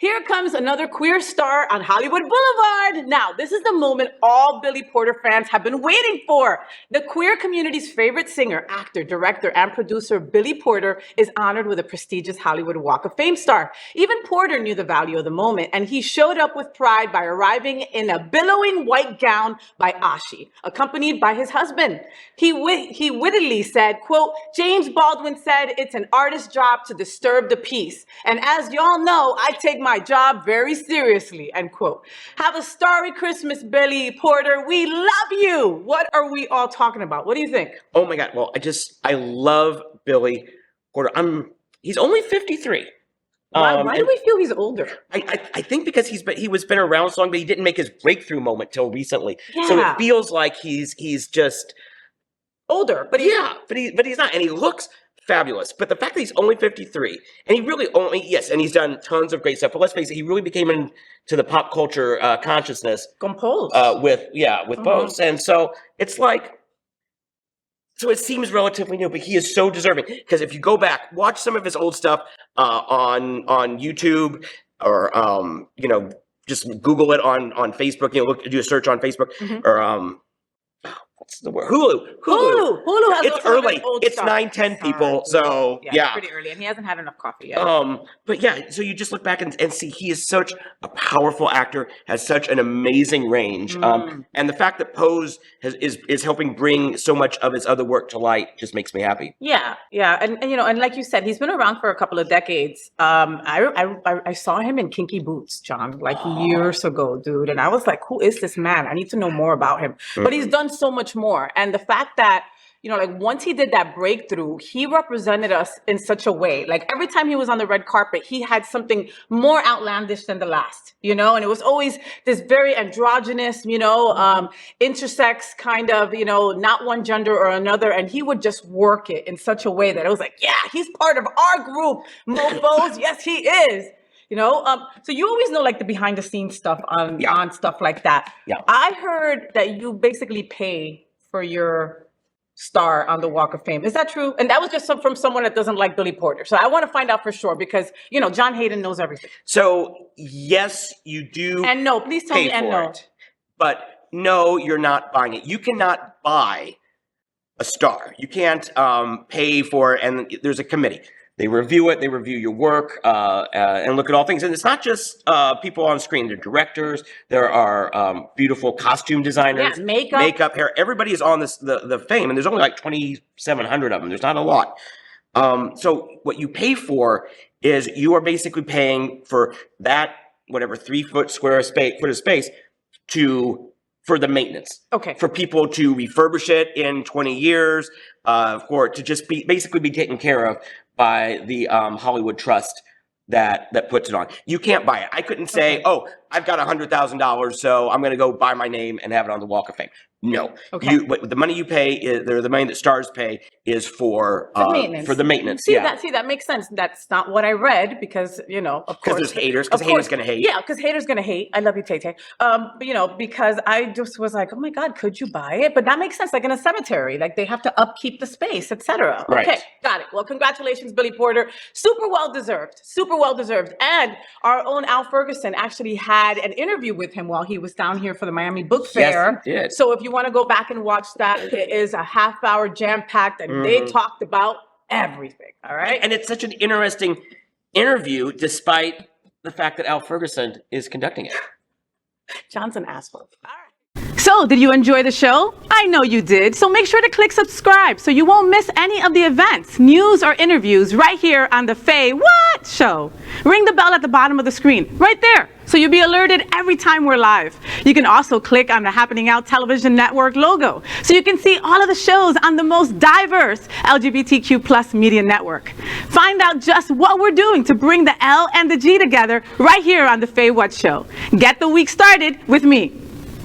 Here comes another queer star on Hollywood Boulevard. Now, this is the moment all Billy Porter fans have been waiting for. The queer community's favorite singer, actor, director, and producer, Billy Porter, is honored with a prestigious Hollywood Walk of Fame star. Even Porter knew the value of the moment, and he showed up with pride by arriving in a billowing white gown by Ashi, accompanied by his husband. He wittily said, quote, "James Baldwin said it's an artist's job to disturb the peace. And as y'all know, I take my job very seriously," end quote. Have a starry Christmas, Billy Porter. We love you. What are we all talking about? What do you think? Oh my God. Well, I love Billy Porter. He's only 53. Why do we feel he's older? I think because he was been around so long, but he didn't make his breakthrough moment till recently. Yeah. So it feels like he's just older, but he's not, and he looks fabulous. But the fact that he's only 53, and he really and he's done tons of great stuff. But let's face it, he really became into the pop culture consciousness with Pose, and so it's like. So it seems relatively new, but he is so deserving. Because if you go back, watch some of his old stuff on YouTube, or just Google it on Facebook. Do a search on Facebook, or what's the word? Hulu has it's early. It's 9:10 people, so yeah, pretty early, and he hasn't had enough coffee yet. But yeah, so you just look back and see he is such a powerful actor, has such an amazing range, and the fact that Pose is helping bring so much of his other work to light just makes me happy. Yeah, and like you said, he's been around for a couple of decades. I saw him in Kinky Boots, John, like years ago, dude, and I was like, who is this man? I need to know more about him. But he's done so much more, and the fact that once he did that breakthrough, he represented us in such a way. Like every time he was on the red carpet, he had something more outlandish than the last, and it was always this very androgynous, intersex kind of, not one gender or another, and he would just work it in such a way that it was like, yeah, he's part of our group, mofos. Yes, he is. So you always know like the behind the scenes stuff on stuff like that. Yeah. I heard that you basically pay for your star on the Walk of Fame. Is that true? And that was just from someone that doesn't like Billy Porter. So I want to find out for sure because, John Hayden knows everything. So yes, you do. And no, please tell me and no. But no, you're not buying it. You cannot buy a star. You can't pay for it. And there's a committee. They review it. They review your work and look at all things. And it's not just people on screen. There are directors. There are beautiful costume designers. Yeah, makeup, hair. Everybody is on the Fame, and there's only like 2,700 of them. There's not a lot. So what you pay for is you are basically paying for that 3-foot square foot of space for the maintenance. Okay. For people to refurbish it in 20 years, for it to just be taken care of by the Hollywood Trust that puts it on. You can't buy it. I couldn't say, oh, I've got $100,000, so I'm going to go buy my name and have it on the Walk ofAme. No. Okay. The money you pay, the money that stars pay, is for the maintenance. See, that makes sense. That's not what I read because, of course. Because there's haters. Because haters going to hate. Yeah, because haters going to hate. I love you, Tay-Tay. But, because I just was like, oh my God, could you buy it? But that makes sense. Like in a cemetery, like they have to upkeep the space, etc. Right. Okay, got it. Well, congratulations, Billy Porter. Super well deserved. Super well deserved. And our own Al Ferguson actually had an interview with him while he was down here for the Miami Book Fair. Yes, he did. So if you want to go back and watch that, it is a half-hour jam-packed, and they talked about everything. All right, and it's such an interesting interview, despite the fact that Al Ferguson is conducting it. John's an asshole. All right. So, did you enjoy the show? I know you did. So make sure to click subscribe so you won't miss any of the events, news, or interviews right here on the Faye What Show. Ring the bell at the bottom of the screen, right there, so you'll be alerted every time we're live. You can also click on the Happening Out Television Network logo so you can see all of the shows on the most diverse LGBTQ+ media network. Find out just what we're doing to bring the L and the G together right here on the Faye What Show. Get the week started with me.